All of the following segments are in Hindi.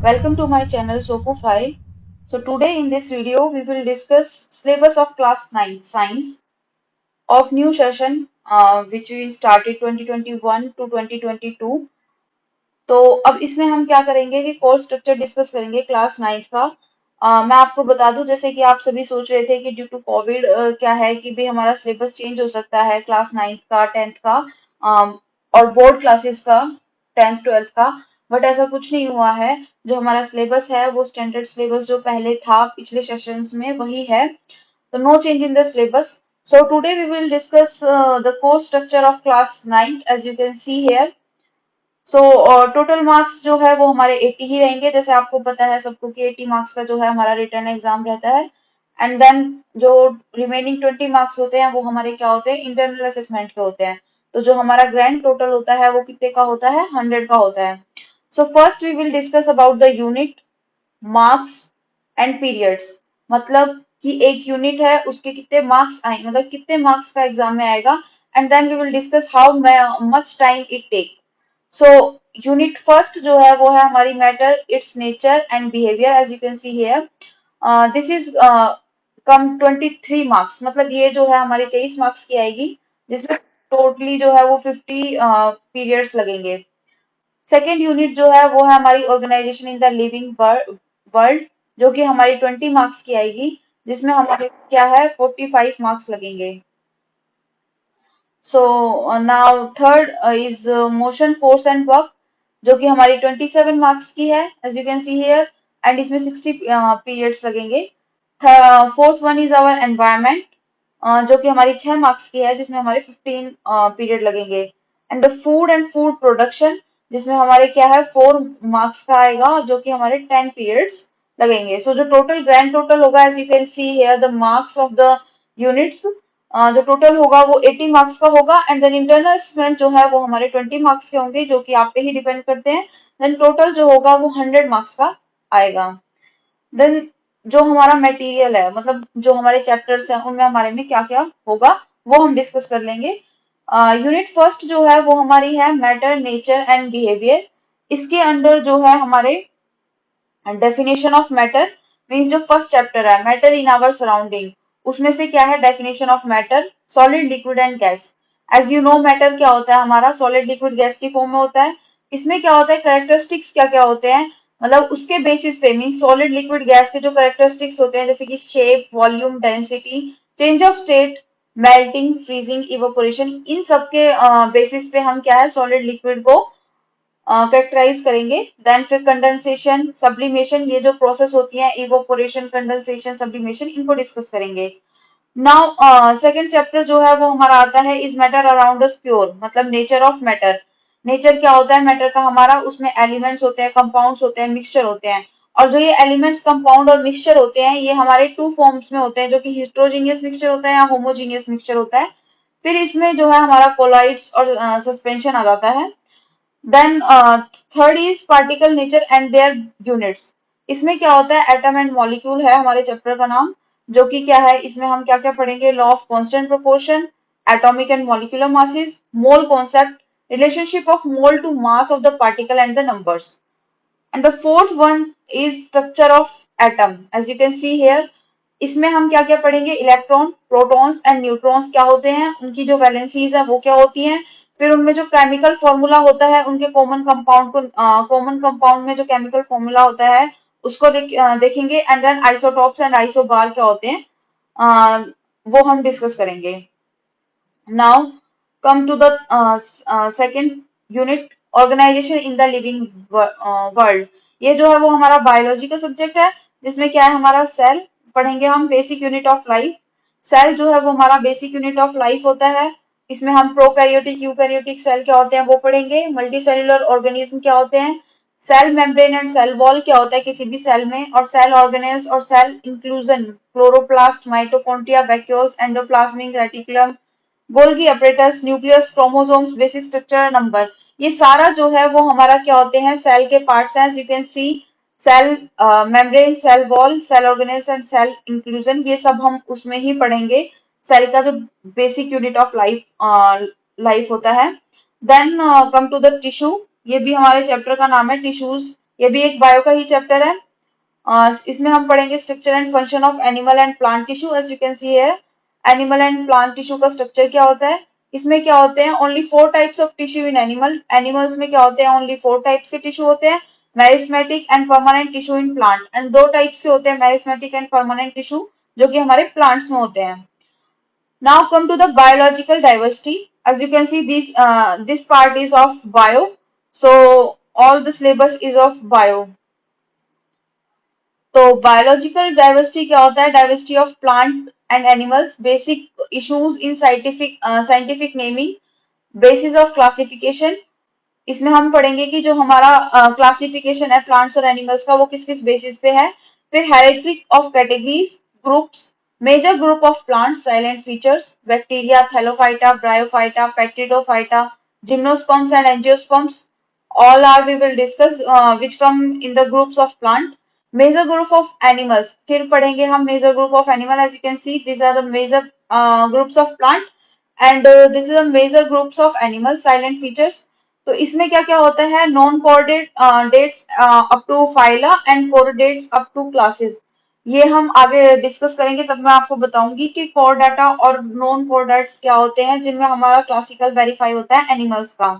Welcome to my channel Soku File. So today in this video we will discuss syllabus of class 9 science of new session which we started 2021 to 2022. तो अब इसमें हम क्या करेंगे कि कोर्स स्ट्रक्चर डिस्कस करेंगे क्लास 9 का। मैं आपको बता दूं जैसे कि आप सभी सोच रहे थे कि ड्यू टू कोविड क्या है कि भाई हमारा सिलेबस चेंज हो सकता है क्लास 9 का 10th का और बोर्ड क्लासेस का 10th 12th का। बट ऐसा कुछ नहीं हुआ है। जो हमारा सिलेबस है वो स्टैंडर्ड सिलेबस जो पहले था पिछले सेशंस में वही है। तो no change in the syllabus. So today we will discuss the course structure of class 9 as you can see here. So total marks जो है वो हमारे 80 ही रहेंगे। जैसे आपको पता है सबको कि 80 मार्क्स का जो है हमारा रिटर्न एग्जाम रहता है। एंड देन जो रिमेनिंग 20 मार्क्स होते हैं वो हमारे क्या होते हैं, इंटरनल असेसमेंट के होते हैं। तो जो हमारा ग्रैंड टोटल होता है वो कितने का होता है, 100 का होता है। So first we will discuss about the unit, marks and periods. मतलब कि एक यूनिट है उसके कितने मार्क्स आए, मतलब कितने मार्क्स का एग्जाम में आएगा। And then we will discuss how much time it take. So unit first जो है वो है हमारी matter, its nature and behaviour. As you can see here this is come 23 marks, मतलब ये जो है हमारी 23 मार्क्स की आएगी, जिसमें टोटली जो है वो 50 पीरियड्स लगेंगे। सेकेंड यूनिट जो है वो है हमारी organisation in the living world, जो कि हमारी 20 मार्क्स की आएगी, जिसमें हमारे क्या है 45 मार्क्स लगेंगे। So now third is motion force and work, जो कि हमारी 27 मार्क्स की है as you can see here. And इसमें 60 पीरियड्स लगेंगे। Fourth one is our environment, जो कि हमारी 6 मार्क्स की है, जिसमें हमारे 15 पीरियड लगेंगे। And the food and food production, जिसमें हमारे क्या है 4 मार्क्स का आएगा, जो कि हमारे 10 पीरियड्स लगेंगे। सो जो टोटल ग्रैंड टोटल होगा as you can see here the marks of the units, जो टोटल होगा वो 80 मार्क्स का होगा। एंड देन इंटरनल असेसमेंट जो है वो हमारे 20 मार्क्स के होंगे, जो कि आप पे ही डिपेंड करते हैं। देन टोटल जो होगा वो 100 मार्क्स का आएगा। देन जो हमारा मटेरियल है, मतलब जो हमारे चैप्टर्स हैं उनमें हमारे में क्या क्या होगा वो हम डिस्कस कर लेंगे। यूनिट फर्स्ट जो है वो हमारी है मैटर, नेचर एंड बिहेवियर। इसके अंडर जो है हमारे डेफिनेशन ऑफ मैटर, मीन्स जो फर्स्ट चैप्टर है मैटर इन आवर सराउंडिंग, उसमें से क्या है definition of matter, solid liquid and gas. As you know matter क्या होता है, हमारा सॉलिड लिक्विड गैस की फॉर्म में होता है। इसमें क्या होता है, कैरेक्टरिस्टिक्स क्या क्या होते हैं, मतलब उसके बेसिस पे मीन सॉलिड लिक्विड गैस के जो कैरेक्टरिस्टिक्स होते हैं, जैसे कि shape, volume, density, change of state, melting, freezing, evaporation, इन सब के बेसिस पे हम क्या है सॉलिड लिक्विड को कैरेक्टराइज करेंगे। देन फिर कंडेंसेशन, सब्लिमेशन, ये जो प्रोसेस होती है इवोपोरेशन, कंडेंसेशन, सब्लिमेशन, इनको डिस्कस करेंगे। नाउ सेकंड चैप्टर जो है वो हमारा आता है is matter around us pure, मतलब नेचर ऑफ मैटर। नेचर क्या होता है मैटर का हमारा, उसमें एलिमेंट्स होते हैं, कंपाउंड्स होते हैं, मिक्सचर होते हैं। और जो ये एलिमेंट्स, कंपाउंड और मिक्सचर होते हैं ये हमारे टू फॉर्म्स में होते हैं, जो कि हिस्ट्रोजीनियस मिक्सचर होता है या होमोजीनियस मिक्सचर होता है। फिर इसमें जो है हमारा कोलाइड्स और सस्पेंशन आ जाता है। Then third is particle nature and their units. इसमें क्या होता है, एटम एंड मॉलिक्यूल है हमारे चैप्टर का नाम, जो कि क्या है इसमें हम क्या क्या पढ़ेंगे, law of constant proportion, atomic and molecular masses, mole concept, relationship of mole to mass of the particle and the numbers. And the fourth one is structure of atom. As you can see here, इसमें हम क्या क्या पढ़ेंगे, इलेक्ट्रॉन, प्रोटॉन्स एंड न्यूट्रॉन्स क्या होते हैं, उनकी जो वैलेंसीज है वो क्या होती हैं। फिर उनमें जो केमिकल फॉर्मूला होता है, उनके कॉमन कंपाउंड को, कॉमन कंपाउंड में जो केमिकल फॉर्मूला होता है उसको देखेंगे। And then isotopes and isobar क्या होते हैं, वो हम डिस्कस करेंगे। Now come to the second unit, organisation in the living world. ये जो है वो हमारा बायोलॉजी का सब्जेक्ट है, जिसमें क्या है हमारा सेल पढ़ेंगे हम, basic unit of life. Cell जो है वो हमारा बेसिक यूनिट ऑफ लाइफ होता है। इसमें हम प्रोकैरियोटिक, यूकैरियोटिक सेल क्या होते हैं वो पढ़ेंगे, मल्टी सेलुलर ऑर्गेनिज्म क्या होते हैं, cell membrane and cell wall क्या होता है किसी भी सेल में, और सेल ऑर्गेनेल्स और cell inclusion, chloroplast, mitochondria, vacuoles, endoplasmic reticulum, Golgi apparatus, nucleus, chromosomes, basic structure, number. ये सारा जो है वो हमारा क्या होते हैं, सेल के पार्ट्स हैं। You can see cell membrane, cell wall, cell organelles and cell inclusion, ये सब हम उसमें ही पढ़ेंगे। सेल का जो बेसिक यूनिट ऑफ लाइफ होता है। Then come to the tissue, ये भी हमारे चैप्टर का नाम है टिश्यूज। ये भी एक बायो का ही चैप्टर है। इसमें हम पढ़ेंगे structure and function of animal and plant tissue. As you can see है एनिमल एंड प्लांट टिश्यू का स्ट्रक्चर क्या होता है। इसमें क्या होते हैं, only 4 types of tissue in animals में क्या होते हैं, ओनली 4 टाइप्स के टिश्यू होते हैं, meristematic and permanent tissue in plant. And 2 types के होते हैं मेरिस्मेटिक एंड परमानेंट टिश्यू, जो कि हमारे प्लांट्स में होते हैं। Now come to the biological diversity. As you can see, this part is of bio. So all the syllabus is of bio. तो biological diversity क्या होता है, diversity of plant and animals, basic issues in scientific naming, basis of classification। इसमें हम पढ़ेंगे कि जो हमारा क्लासिफिकेशन है प्लांट्स और एनिमल्स का वो किस किस बेसिस पे है। फिर hierarchy of categories, groups, major group of plants, salient features, bacteria, thallophyta, bryophyta, pteridophyta, gymnosperms and angiosperms, all are we will discuss which come in the groups of plant। major group of animals, फिर पढ़ेंगे हम major group of animal। as you can see these are the major groups of plant and this is a major groups of animal, silent features। तो इसमें क्या क्या होता है, non chordates up to phyla and chordates up to classes. ये हम आगे डिस्कस करेंगे, तब मैं आपको बताऊंगी कि कोर डाटा और नॉन कोर डाट्स क्या होते हैं जिनमें हमारा क्लासिकल वेरीफाई होता है एनिमल्स का।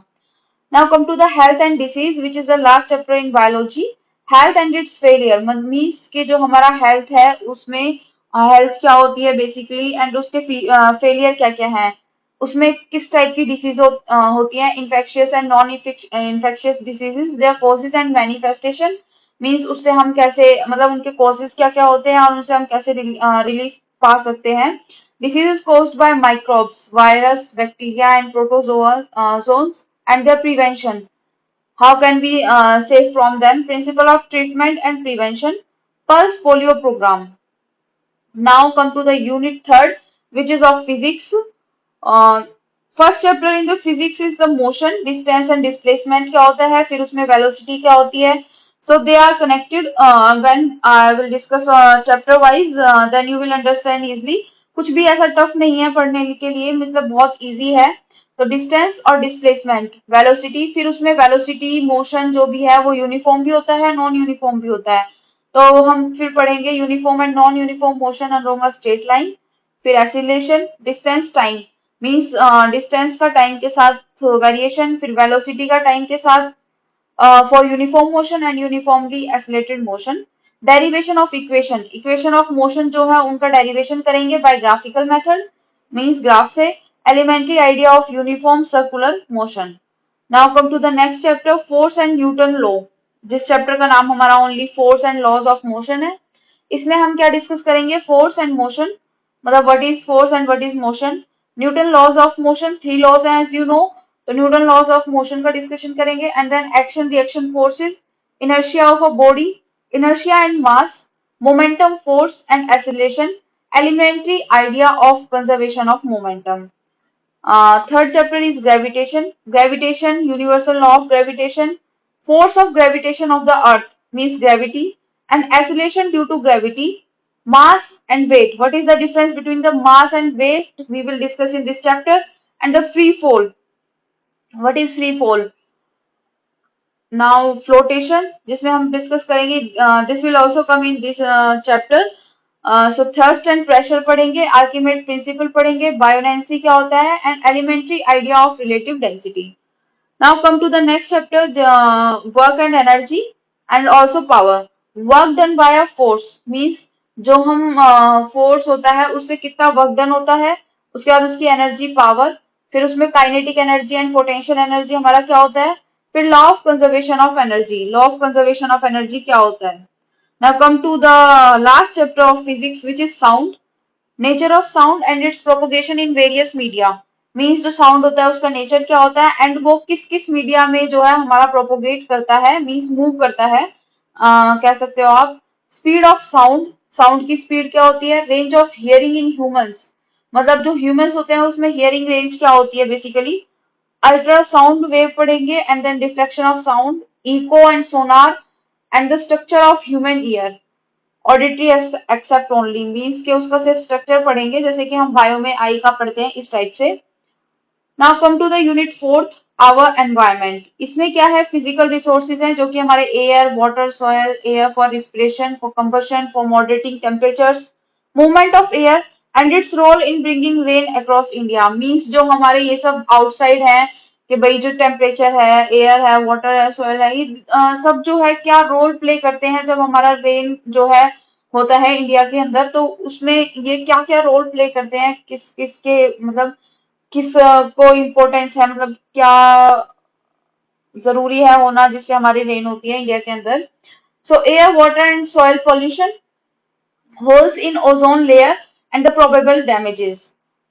Now come to the health and disease, which is the last chapter in biology। Health and its failure means कि जो हमारा health है उसमें health क्या होती है basically and उसके failure क्या क्या है, उसमें किस टाइप की डिसीज होती है, infectious and non infectious diseases, their causes and manifestation means उससे हम कैसे, मतलब उनके causes क्या क्या होते हैं और उनसे हम कैसे रिलीफ पा सकते हैं। Diseases caused by microbes, virus, bacteria and protozoans and their prevention, how can we save from them, principle of treatment and prevention, pulse polio program। Now come to the unit third, which is of physics। uh, first chapter in the physics is the motion, distance and displacement क्या होता है, फिर उसमें वेलोसिटी क्या होती है। So they are connected. When I will discuss chapter wise then you will understand easily. कुछ भी ऐसा टफ नहीं है पढ़ने के लिए, मतलब बहुत इजी है। तो डिस्टेंस और डिस्प्लेसमेंट, वेलोसिटी, फिर उसमें वेलोसिटी मोशन जो भी है वो यूनिफॉर्म भी होता है, नॉन यूनिफॉर्म भी होता है। तो हम फिर पढ़ेंगे uniform and non uniform motion along a straight line. फिर acceleration, distance, time means distance का टाइम के साथ वेरिएशन, फिर वेलोसिटी का टाइम के साथ for uniform motion and uniformly accelerated motion. Derivation of equation, equation of motion जो है उनका डेरिवेशन करेंगे by graphical method means graph से। Elementary idea of uniform circular motion. Now come to the next chapter, force and Newton law. जिस चैप्टर का नाम हमारा only force and laws of motion है। इसमें हम क्या डिस्कस करेंगे, फोर्स एंड मोशन, मतलब what is force and what is motion. Newton laws of motion, 3 laws हैं एज यू नो। तो न्यूटन लॉज ऑफ मोशन का डिस्कशन करेंगे and then action reaction forces, inertia of a body, inertia and mass, momentum force and acceleration, elementary idea of conservation of momentum. Third chapter is gravitation, gravitation, universal law of gravitation, force of gravitation of the earth means gravity, and acceleration due to gravity, mass and weight, what is the difference between the mass and weight we will discuss in this chapter, and the free fall, what is free fall। Now flotation, जिसमें हम डिस्कस करेंगे, this will also come in this chapter. So thrust and pressure पढ़ेंगे, आर्किमेड प्रिंसिपल पढ़ेंगे, बायोनेंसी क्या होता है and elementary idea of relative density. Now come to the next chapter, work and energy and also power. Work done by a force means जो हम फोर्स होता है उससे कितना वर्क डन होता है, उसके बाद उसकी एनर्जी पावर, फिर उसमें kinetic energy and potential energy हमारा क्या होता है। फिर law of conservation of energy, law of conservation of energy क्या होता है। Now come to the last chapter of physics which is sound, nature of sound and its propagation in various media means जो साउंड होता है उसका नेचर क्या होता है एंड वो किस किस मीडिया में जो है हमारा प्रोपोगेट करता है मीन्स मूव करता है, कह सकते हो आप। स्पीड ऑफ साउंड, साउंड की स्पीड क्या होती है। Range of hearing in humans, मतलब जो ह्यूमंस होते हैं उसमें हियरिंग रेंज क्या होती है बेसिकली। अल्ट्रासाउंड वेव पढ़ेंगे and then reflection of sound, echo and sonar and the structure of human ear. Auditory except only means के उसका सिर्फ स्ट्रक्चर पढ़ेंगे जैसे कि हम बायो में आई का पढ़ते हैं इस टाइप से। Now come to the unit fourth, our environment. इसमें क्या है, फिजिकल रिसोर्सेज हैं जो कि हमारे air, water, soil, air for respiration, for combustion, for moderating temperatures, movement of air and its role in bringing rain across India. Means जो हमारे ये सब आउटसाइड है कि भाई जो टेम्परेचर है, एयर है, वाटर है, सॉयल है, ये सब जो है क्या रोल प्ले करते हैं जब हमारा रेन जो है होता है इंडिया के अंदर, तो उसमें ये क्या क्या रोल प्ले करते हैं, किस किसके मतलब किस को इम्पोर्टेंस है, मतलब क्या जरूरी है होना जिससे हमारी रेन होती है इंडिया के अंदर। सो air, water and soil pollution, holes in ozone layer and the probable damages.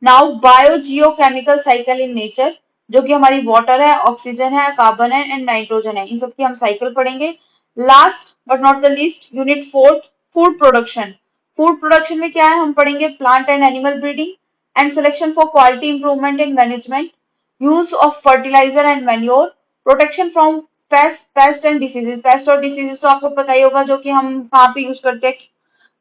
Now biogeochemical cycle in nature, जो कि हमारी वाटर है, ऑक्सीजन है, कार्बन है एंड नाइट्रोजन है, इन सब की हम साइकिल पढ़ेंगे। Last but not the least, unit fourth, food production. Food production में क्या है, हम पढ़ेंगे plant and animal breeding and selection for quality improvement in management, use of fertiliser and manure, protection from pest and diseases. Pest और डिसीजेज तो आपको पता ही होगा, जो कि हम कहाँ पे यूज करते हैं,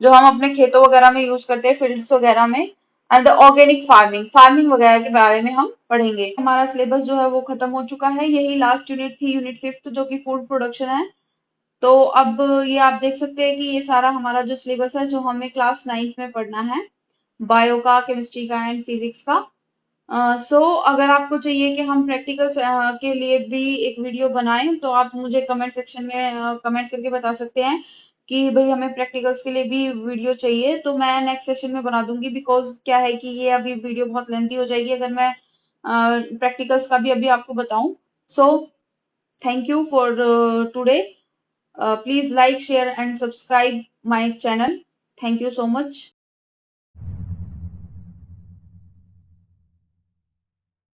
जो हम अपने खेतों वगैरह में यूज करते हैं, फील्ड्स वगैरह में। एंड ऑर्गेनिक फार्मिंग, फार्मिंग वगैरह के बारे में हम पढ़ेंगे। हमारा सिलेबस जो है वो खत्म हो चुका है, यही लास्ट यूनिट थी, यूनिट फिफ्थ, जो कि फूड प्रोडक्शन है। तो अब ये आप देख सकते हैं कि ये सारा हमारा जो सिलेबस है, जो हमें क्लास 9th में पढ़ना है, बायो का, केमिस्ट्री का एंड फिजिक्स का। अगर आपको चाहिए कि हम प्रैक्टिकल्स के लिए भी एक वीडियो बनाएं, तो आप मुझे कमेंट सेक्शन में कमेंट करके बता सकते हैं कि भाई हमें प्रैक्टिकल्स के लिए भी वीडियो चाहिए, तो मैं नेक्स्ट सेशन में बना दूंगी। बिकॉज क्या है कि ये अभी वीडियो बहुत लेंथी हो जाएगी अगर मैं प्रैक्टिकल्स का भी अभी आपको बताऊं। So thank you for today. Please like, share and subscribe my channel. Thank you so much.